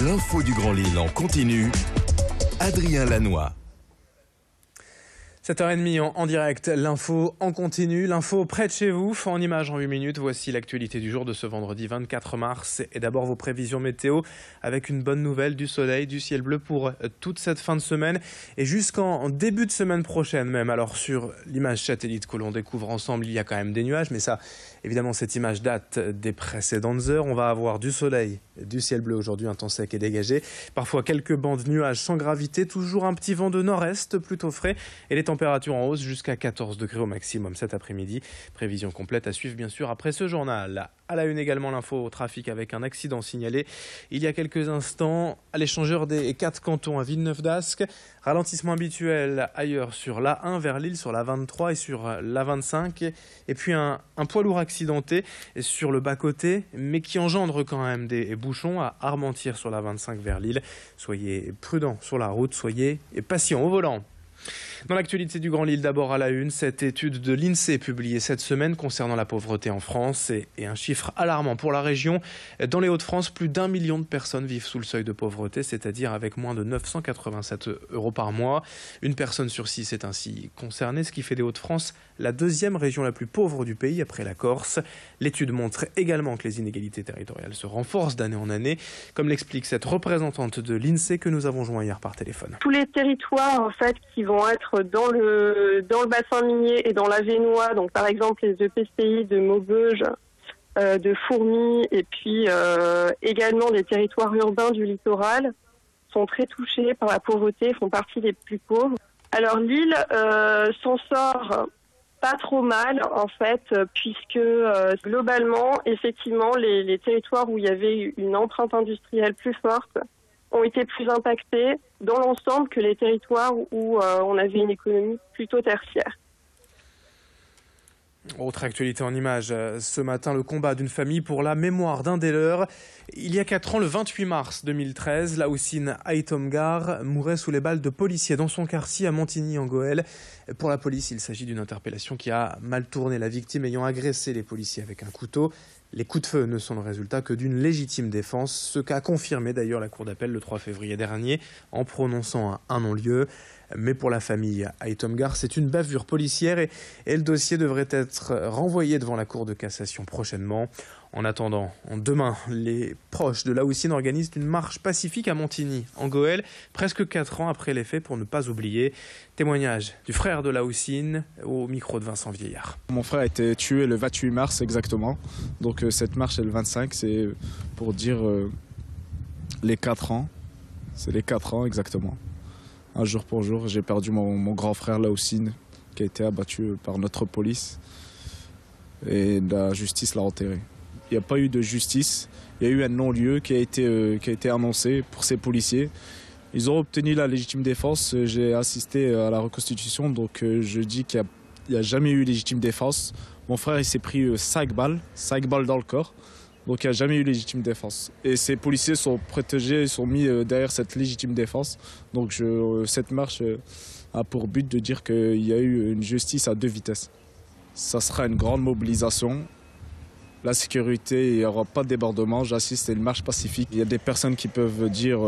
L'info du Grand Lille en continu. Adrien Lanois. 7h30 en direct, l'info en continu, l'info près de chez vous, en images en 8 minutes. Voici l'actualité du jour de ce vendredi 24 mars. Et d'abord vos prévisions météo avec une bonne nouvelle, du soleil, du ciel bleu pour toute cette fin de semaine et jusqu'en début de semaine prochaine même. Alors sur l'image satellite que l'on découvre ensemble, il y a quand même des nuages, mais ça, évidemment, cette image date des précédentes heures. On va avoir du soleil, du ciel bleu aujourd'hui, un temps sec et dégagé. Parfois quelques bancs de nuages sans gravité, toujours un petit vent de nord-est plutôt frais et les températures en hausse jusqu'à 14 degrés au maximum cet après-midi. Prévision complète à suivre bien sûr après ce journal. À la une également l'info au trafic avec un accident signalé il y a quelques instants à l'échangeur des 4 cantons à Villeneuve-d'Ascq. Ralentissement habituel ailleurs sur l'A1 vers Lille, sur la 23 et sur la 25. Et puis un poids lourd accidenté sur le bas-côté mais qui engendre quand même des bouchons à Armentières sur la 25 vers Lille. Soyez prudents sur la route, soyez patients au volant. Dans l'actualité du Grand Lille, d'abord à la une, cette étude de l'INSEE publiée cette semaine concernant la pauvreté en France et un chiffre alarmant pour la région. Dans les Hauts-de-France, plus d'1 million de personnes vivent sous le seuil de pauvreté, c'est-à-dire avec moins de 987 € par mois. Une personne sur 6 est ainsi concernée, ce qui fait des Hauts-de-France la deuxième région la plus pauvre du pays après la Corse. L'étude montre également que les inégalités territoriales se renforcent d'année en année, comme l'explique cette représentante de l'INSEE que nous avons joint hier par téléphone. Tous les territoires en fait qui vont être dans le bassin minier et dans l'Avesnois, donc par exemple les EPCI de Maubeuge, de Fourmies et puis également les territoires urbains du littoral sont très touchés par la pauvreté, font partie des plus pauvres. Alors Lille s'en sort pas trop mal en fait, puisque globalement, effectivement, les territoires où il y avait une empreinte industrielle plus forte ont été plus impactés dans l'ensemble que les territoires où on avait une économie plutôt tertiaire. Autre actualité en images, ce matin, le combat d'une famille pour la mémoire d'un des leurs. Il y a 4 ans, le 28 mars 2013, Laoussine Aitomgar mourait sous les balles de policiers dans son quartier à Montigny-en-Goële. Pour la police, il s'agit d'une interpellation qui a mal tourné, la victime ayant agressé les policiers avec un couteau. Les coups de feu ne sont le résultat que d'une légitime défense, ce qu'a confirmé d'ailleurs la Cour d'appel le 3 février dernier en prononçant un non-lieu. Mais pour la famille Aitomgar, c'est une bavure policière et le dossier devrait être renvoyé devant la Cour de cassation prochainement. En attendant, demain, les proches de Laoussine organisent une marche pacifique à Montigny, en Goële, presque 4 ans après les faits pour ne pas oublier. Témoignage du frère de Laoussine au micro de Vincent Vieillard. Mon frère a été tué le 28 mars exactement. Donc cette marche est le 25, c'est pour dire les 4 ans. C'est les 4 ans exactement. Un jour pour jour, j'ai perdu mon grand frère Laoussine qui a été abattu par notre police et la justice l'a enterré. Il n'y a pas eu de justice, il y a eu un non-lieu qui a été annoncé pour ces policiers. Ils ont obtenu la légitime défense, j'ai assisté à la reconstitution, donc je dis qu'il n'y a jamais eu légitime défense. Mon frère il s'est pris 5 balles dans le corps, donc il n'y a jamais eu légitime défense. Et ces policiers sont protégés, ils sont mis derrière cette légitime défense. Donc cette marche a pour but de dire qu'il y a eu une justice à 2 vitesses. Ça sera une grande mobilisation. La sécurité, il n'y aura pas de débordement. J'assiste à une marche pacifique. Il y a des personnes qui peuvent dire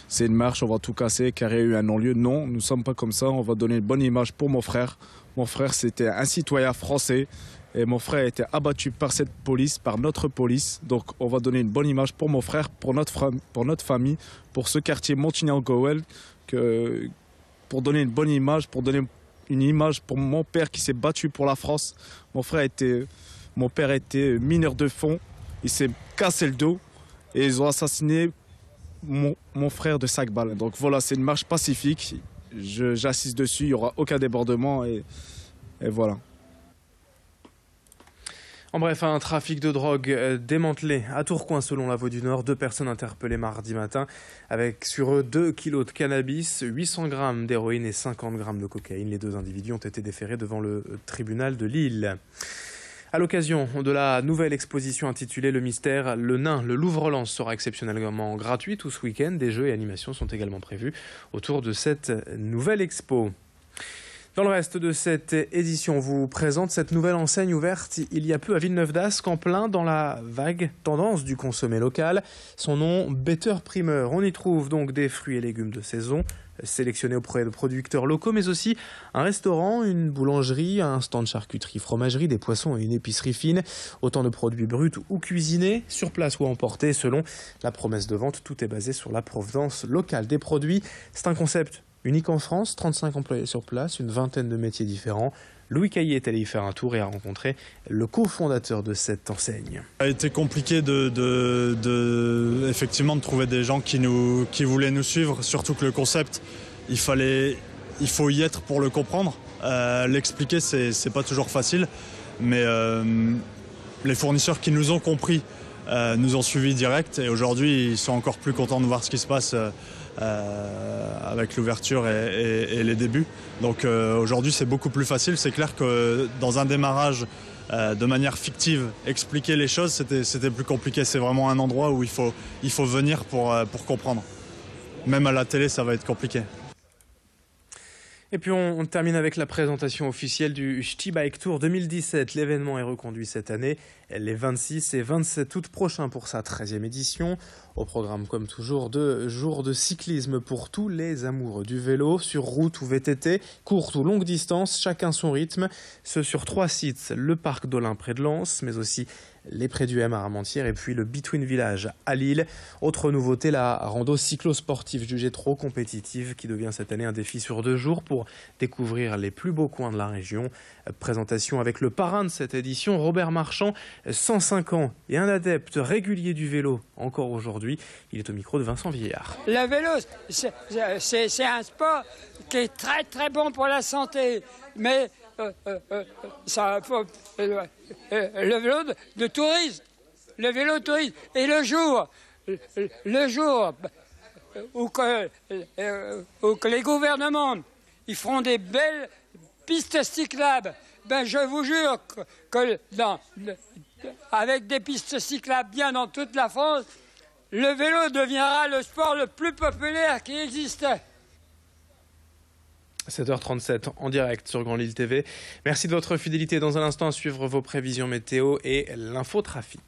c'est une marche, on va tout casser car il y a eu un non-lieu. Non, nous ne sommes pas comme ça. On va donner une bonne image pour mon frère. Mon frère, c'était un citoyen français. Et mon frère a été abattu par cette police, par notre police. Donc on va donner une bonne image pour mon frère, pour notre famille, pour ce quartier Montigny-en-Goële, pour donner une bonne image, pour donner une image pour mon père qui s'est battu pour la France. Mon père était mineur de fond, il s'est cassé le dos et ils ont assassiné mon frère de 5 balles. Donc voilà, c'est une marche pacifique, j'assiste dessus, il n'y aura aucun débordement et voilà. En bref, un trafic de drogue démantelé à Tourcoing selon la Voix du Nord. 2 personnes interpellées mardi matin avec sur eux 2 kilos de cannabis, 800 grammes d'héroïne et 50 grammes de cocaïne. Les 2 individus ont été déférés devant le tribunal de Lille. À l'occasion de la nouvelle exposition intitulée Le Mystère, le Nain, le Louvre-Lens sera exceptionnellement gratuit tout ce week-end. Des jeux et animations sont également prévus autour de cette nouvelle expo. Dans le reste de cette édition, on vous présente cette nouvelle enseigne ouverte il y a peu à Villeneuve d'Ascq, en plein dans la vague tendance du consommé local. Son nom, Better Primeur. On y trouve donc des fruits et légumes de saison, sélectionnés auprès de producteurs locaux, mais aussi un restaurant, une boulangerie, un stand de charcuterie, fromagerie, des poissons et une épicerie fine. Autant de produits bruts ou cuisinés, sur place ou emportés, selon la promesse de vente. Tout est basé sur la provenance locale des produits. C'est un concept unique en France, 35 employés sur place, une vingtaine de métiers différents. Louis Caillé est allé y faire un tour et a rencontré le cofondateur de cette enseigne. Ça a été compliqué effectivement de trouver des gens qui voulaient nous suivre, surtout que le concept, il faut y être pour le comprendre. L'expliquer, c'est pas toujours facile, mais les fournisseurs qui nous ont compris nous ont suivis direct et aujourd'hui ils sont encore plus contents de voir ce qui se passe avec l'ouverture et les débuts. Donc aujourd'hui c'est beaucoup plus facile. C'est clair que dans un démarrage de manière fictive, expliquer les choses c'était plus compliqué. C'est vraiment un endroit où il faut venir pour comprendre. Même à la télé ça va être compliqué. Et puis on termine avec la présentation officielle du Ch'ti Bike Tour 2017. L'événement est reconduit cette année, les 26 et 27 août prochains pour sa 13e édition. Au programme, comme toujours, 2 jours de cyclisme pour tous les amoureux du vélo, sur route ou VTT, courte ou longue distance, chacun son rythme. Ce sur 3 sites, le parc d'Olin près de Lens, mais aussi les Prés du M à Armentières et puis le Between Village à Lille. Autre nouveauté, la rando cyclo-sportive jugée trop compétitive qui devient cette année un défi sur 2 jours pour découvrir les plus beaux coins de la région. Présentation avec le parrain de cette édition, Robert Marchand, 105 ans et un adepte régulier du vélo encore aujourd'hui. Il est au micro de Vincent Vieillard. Le vélo, c'est un sport qui est très très bon pour la santé, mais le vélo de tourisme, et le jour où que les gouvernements ils feront des belles pistes cyclables, ben je vous jure que avec des pistes cyclables bien dans toute la France, le vélo deviendra le sport le plus populaire qui existe. 7h37 en direct sur Grand Lille TV. Merci de votre fidélité. Dans un instant, à suivre vos prévisions météo et l'infotrafic.